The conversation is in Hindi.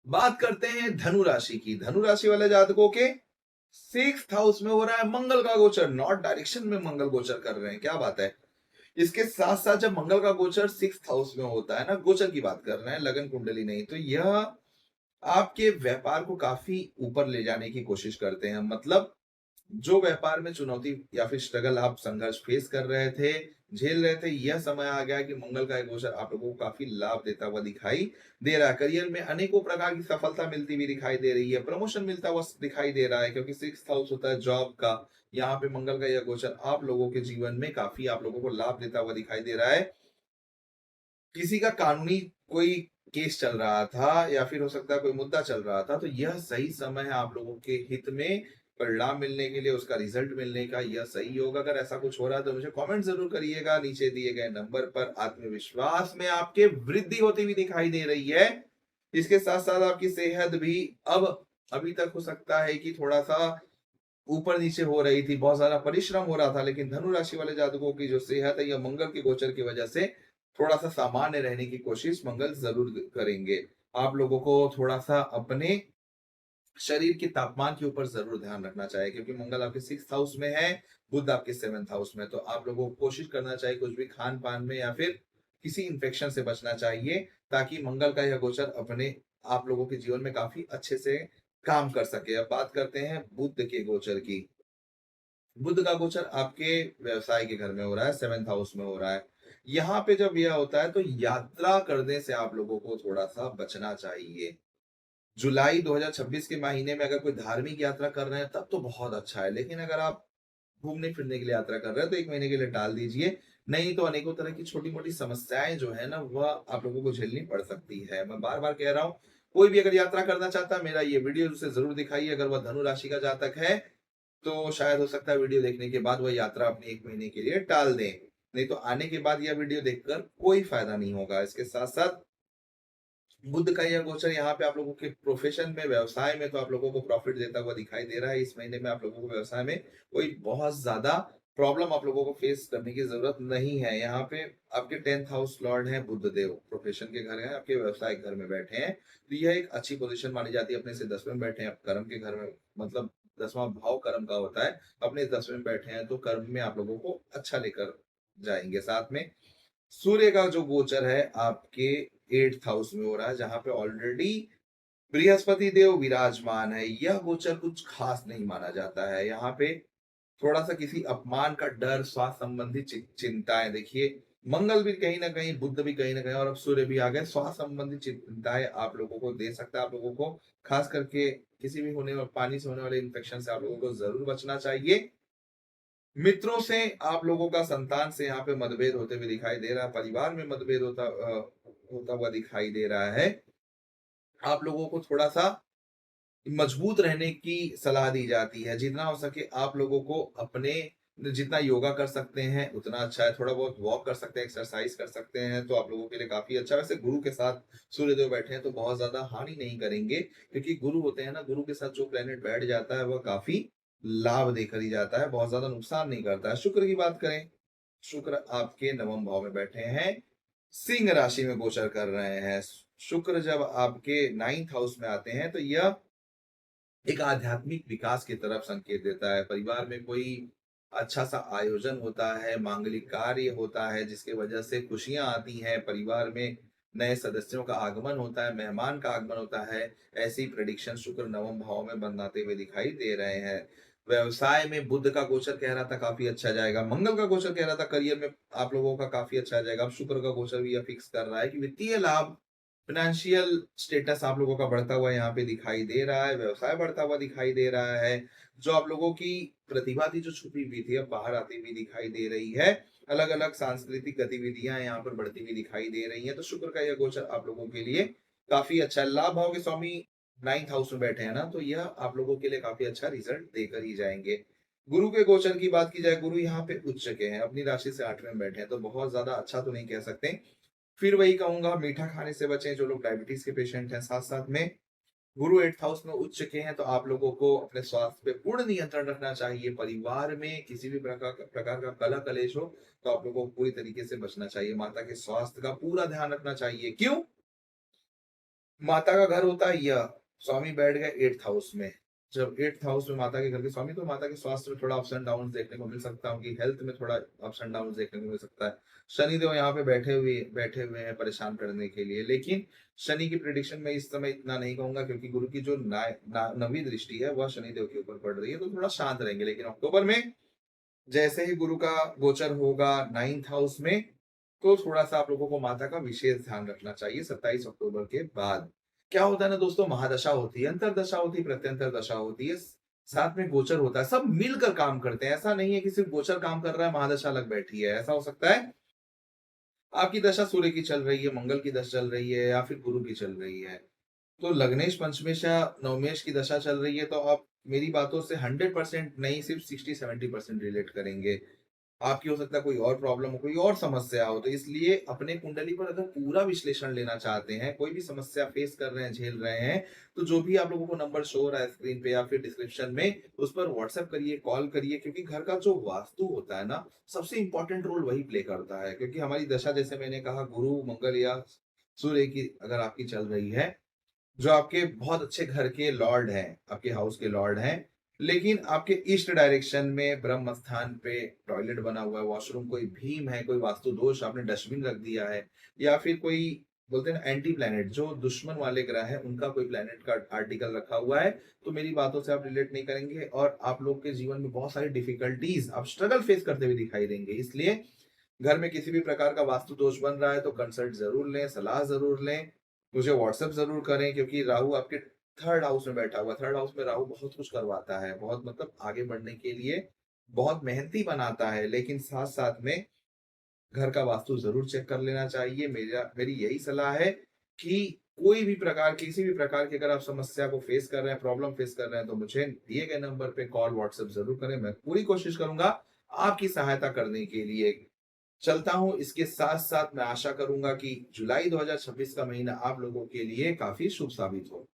बात करते हैं धनु राशि की। धनु राशि वाले जातकों के 6th हाउस में हो रहा है मंगल का गोचर। नॉर्थ डायरेक्शन में मंगल गोचर कर रहे हैं, क्या बात है। इसके साथ साथ जब मंगल का गोचर 6th हाउस में होता है ना, गोचर की बात कर रहे हैं, लगन कुंडली नहीं, तो यह आपके व्यापार को काफी ऊपर ले जाने की कोशिश करते हैं। मतलब जो व्यापार में चुनौती या फिर स्ट्रगल आप संघर्ष फेस कर रहे थे, झेल रहे थे, यह समय आ गया कि मंगल का एक गोचर आप लोगों को काफी लाभ देता हुआ दिखाई दे रहा है। करियर में अनेकों प्रकार की सफलता मिलती हुई दिखाई दे रही है, प्रमोशन मिलता हुआ दिखाई दे रहा है, क्योंकि 6th हाउस होता है जॉब का। यहाँ पे मंगल का यह गोचर आप लोगों के जीवन में काफी आप लोगों को लाभ देता हुआ दिखाई दे रहा है। किसी का कानूनी कोई केस चल रहा था या फिर हो सकता है कोई मुद्दा चल रहा था, तो यह सही समय है आप लोगों के हित में परिणाम मिलने के लिए, उसका रिजल्ट मिलने का यह सही होगा। अगर ऐसा कुछ हो रहा है तो मुझे कमेंट जरूर करिएगा नीचे दिए गए नंबर पर। आत्मविश्वास में आपके वृद्धि होती हुई दिखाई दे रही है। इसके साथ साथ आपकी सेहत भी अब अभी तक हो सकता है कि थोड़ा सा ऊपर नीचे हो रही थी, बहुत सारा परिश्रम हो रहा था, लेकिन धनु राशि वाले जातकों की जो सेहत है यह मंगल के गोचर की वजह से थोड़ा सा सामान्य रहने की कोशिश मंगल जरूर करेंगे। आप लोगों को थोड़ा सा अपने शरीर के तापमान के ऊपर जरूर ध्यान रखना चाहिए, क्योंकि मंगल आपके 6th हाउस में है, बुध आपके 7th हाउस में। तो आप लोगों को कोशिश करना चाहिए कुछ भी खान पान में या फिर किसी इन्फेक्शन से बचना चाहिए, ताकि मंगल का यह गोचर अपने आप लोगों के जीवन में काफी अच्छे से काम कर सके। अब बात करते हैं बुध के गोचर की। बुध का गोचर आपके व्यवसाय के घर में हो रहा है, 7th हाउस में हो रहा है। यहाँ पे जब यह होता है तो यात्रा करने से आप लोगों को थोड़ा सा बचना चाहिए। जुलाई 2026 के महीने में अगर कोई धार्मिक यात्रा कर रहे हैं तब तो बहुत अच्छा है, लेकिन अगर आप घूमने फिरने के लिए यात्रा कर रहे हैं तो 1 महीने के लिए टाल दीजिए। नहीं तो अनेकों तरह की छोटी मोटी समस्याएं जो है ना, वह आप लोगों को झेलनी पड़ सकती है। मैं बार बार कह रहा हूँ, कोई भी अगर यात्रा करना चाहता है, मेरा ये वीडियो उसे जरूर दिखाइए। अगर वह धनु राशि का जातक है तो शायद हो सकता है वीडियो देखने के बाद वह यात्रा अपने 1 महीने के लिए टाल दें। नहीं तो आने के बाद यह वीडियो देखकर कोई फायदा नहीं होगा। इसके साथ साथ बुध का यह गोचर यहाँ पे आप लोगों के प्रोफेशन में, व्यवसाय में तो आप लोगों को प्रॉफिट देता हुआ दिखाई दे रहा है। इस महीने में आप लोगों को व्यवसाय में कोई बहुत ज्यादा प्रॉब्लम आप लोगों को फेस करने की जरूरत नहीं है। यहाँ पे आपके 10th हाउस लॉर्ड है बुध देव, प्रोफेशन के घर है, आपके व्यवसाय घर में बैठे हैं, तो यह एक अच्छी पोजीशन मानी जाती है। अपने से 10वें में बैठे हैं, आप कर्म के घर में, मतलब 10वां भाव कर्म का होता है, अपने 10वें में बैठे हैं तो कर्म में आप लोगों को अच्छा लेकर जाएंगे। साथ में सूर्य का जो गोचर है आपके 8th हाउस में हो रहा है, जहां पे ऑलरेडी बृहस्पति देव विराजमान है। यह गोचर कुछ खास नहीं माना जाता है। यहाँ पे थोड़ा सा किसी अपमान का डर, स्वास्थ्य संबंधी चिंताएं, देखिए मंगल भी कहीं ना कहीं, बुध भी कहीं ना कहीं, और अब सूर्य भी आ गए, स्वास्थ्य संबंधी चिंताएं आप लोगों को दे सकता है। आप लोगों को खास करके किसी भी होने वाले पानी से होने वाले इन्फेक्शन से आप लोगों को जरूर बचना चाहिए। मित्रों से आप लोगों का, संतान से यहाँ पे मतभेद होते हुए दिखाई दे रहा है, परिवार में मतभेद होता हुआ दिखाई दे रहा है। आप लोगों को थोड़ा सा मजबूत रहने की सलाह दी जाती है। जितना हो सके आप लोगों को अपने, जितना योगा कर सकते हैं उतना अच्छा है। थोड़ा बहुत वॉक कर सकते हैं, एक्सरसाइज कर सकते हैं, तो आप लोगों के लिए काफी अच्छा है। वैसे गुरु के साथ सूर्यदेव बैठे हैं तो बहुत ज्यादा हानि नहीं करेंगे, क्योंकि गुरु होते हैं ना, गुरु के साथ जो प्लेनेट बैठ जाता है वह काफी लाभ देकर ही जाता है, बहुत ज्यादा नुकसान नहीं करता है। शुक्र की बात करें, शुक्र आपके 9वें भाव में बैठे हैं, सिंह राशि में गोचर कर रहे हैं। शुक्र जब आपके 9th हाउस में आते हैं तो यह एक आध्यात्मिक विकास की तरफ संकेत देता है। परिवार में कोई अच्छा सा आयोजन होता है, मांगलिक कार्य होता है, जिसकी वजह से खुशियां आती हैं। परिवार में नए सदस्यों का आगमन होता है, मेहमान का आगमन होता है। ऐसी प्रेडिक्शन शुक्र 9वें भाव में बनाते हुए दिखाई दे रहे हैं। व्यवसाय में बुध का गोचर कह रहा था काफी अच्छा जाएगा, मंगल का गोचर कह रहा था करियर में आप लोगों का काफी अच्छा जाएगा। अब शुक्र का गोचर भी यह फिक्स कर रहा है कि वित्तीय लाभ, फाइनेंशियल स्टेटस आप लोगों का बढ़ता हुआ यहाँ पे दिखाई दे रहा है, व्यवसाय बढ़ता हुआ दिखाई दे रहा है। जो आप लोगों की प्रतिभा थी जो छुपी हुई थी, अब बाहर आती हुई दिखाई दे रही है। अलग अलग सांस्कृतिक गतिविधियां यहाँ पर बढ़ती हुई दिखाई दे रही हैं। तो शुक्र का यह गोचर आप लोगों के लिए काफी अच्छा है। लाभ भाव के स्वामी 9th हाउस में बैठे हैं ना, तो यह आप लोगों के लिए काफी अच्छा रिजल्ट देकर ही जाएंगे। गुरु के गोचर की बात की जाए, गुरु यहाँ पे उच्च के हैं, अपनी राशि से 8वें में बैठे हैं, तो बहुत ज्यादा अच्छा तो नहीं कह सकते। फिर वही कहूंगा, मीठा खाने से बचें जो लोग डायबिटीज के पेशेंट हैं। साथ साथ में गुरु 8th हाउस में उच्च के हैं, तो आप लोगों को अपने स्वास्थ्य पे पूर्ण नियंत्रण रखना चाहिए। परिवार में किसी भी प्रकार का कलह कलेश हो तो आप लोगों को पूरी तरीके से बचना चाहिए। माता के स्वास्थ्य का पूरा ध्यान रखना चाहिए। क्यों? माता का घर होता है यह, स्वामी बैठ गए 8th हाउस में। जब 8th हाउस में माता के घर के स्वामी, तो माता के स्वास्थ्य में थोड़ा अप्स एंड डाउन देखने को मिल सकता है, उनकी हेल्थ में थोड़ा अप्स एंड डाउन देखने को मिल सकता है। शनिदेव यहाँ पे बैठे हुए हैं परेशान करने के लिए, लेकिन शनि की प्रिडिक्शन में इस समय इतना नहीं कहूंगा, क्योंकि गुरु की जो नवीं दृष्टि है वह शनिदेव के ऊपर पड़ रही है, तो थोड़ा शांत रहेंगे। लेकिन अक्टूबर में जैसे ही गुरु का गोचर होगा 9th हाउस में, तो थोड़ा-सा आप लोगों को माता का विशेष ध्यान रखना चाहिए 27 अक्टूबर के बाद। क्या होता है ना दोस्तों, महादशा होती है, अंतरदशा होती है, प्रत्यंतर दशा होती है, साथ में गोचर होता है, सब मिलकर काम करते हैं। ऐसा नहीं है कि सिर्फ गोचर काम कर रहा है, महादशा अलग बैठी है। ऐसा हो सकता है आपकी दशा सूर्य की चल रही है, मंगल की दशा चल रही है, या फिर गुरु की चल रही है। तो लग्नेश, पंचमेश या नवमेश की दशा चल रही है, तो आप मेरी बातों से 100% नहीं, सिर्फ 60-70% रिलेट करेंगे। आपकी हो सकता है कोई और प्रॉब्लम हो, कोई और समस्या हो, तो इसलिए अपने कुंडली पर अगर पूरा विश्लेषण लेना चाहते हैं, कोई भी समस्या फेस कर रहे हैं, झेल रहे हैं, तो जो भी आप लोगों को नंबर शो हो रहा है स्क्रीन पे या फिर डिस्क्रिप्शन में, उस पर व्हाट्सएप करिए, कॉल करिए, क्योंकि घर का जो वास्तु होता है ना, सबसे इंपॉर्टेंट रोल वही प्ले करता है। क्योंकि हमारी दशा, जैसे मैंने कहा, गुरु, मंगल या सूर्य की अगर आपकी चल रही है, जो आपके बहुत अच्छे घर के लॉर्ड हैं, आपके हाउस के लॉर्ड हैं, लेकिन आपके ईस्ट डायरेक्शन में ब्रह्म स्थान पे टॉयलेट बना हुआ है, वॉशरूम कोई भीम है, कोई वास्तु दोष, आपने डस्टबिन रख दिया है, या फिर कोई बोलते हैं ना एंटी प्लैनेट, जो दुश्मन वाले ग्रह है, उनका कोई प्लैनेट का आर्टिकल रखा हुआ है, तो मेरी बातों से आप रिलेट नहीं करेंगे और आप लोग के जीवन में बहुत सारी डिफिकल्टीज, आप स्ट्रगल फेस करते हुए दिखाई देंगे। इसलिए घर में किसी भी प्रकार का वास्तु दोष बन रहा है तो कंसल्ट जरूर लें, सलाह जरूर लें, मुझे व्हाट्सएप जरूर करें, क्योंकि राहु आपके 3rd हाउस में बैठा हुआ है। 3rd हाउस में राहु बहुत कुछ करवाता है, बहुत मतलब आगे बढ़ने के लिए बहुत मेहनती बनाता है, लेकिन साथ साथ में घर का वास्तु जरूर चेक कर लेना चाहिए। मेरी यही सलाह है कि कोई भी प्रकार, किसी भी प्रकार की अगर आप समस्या को फेस कर रहे हैं, प्रॉब्लम फेस कर रहे हैं, तो मुझे दिए गए नंबर पे कॉल, व्हाट्सएप जरूर करें। मैं पूरी कोशिश करूंगा आपकी सहायता करने के लिए। चलता हूँ, इसके साथ-साथ मैं आशा करूँगा कि जुलाई 2026 का महीना आप लोगों के लिए काफ़ी शुभ साबित हो।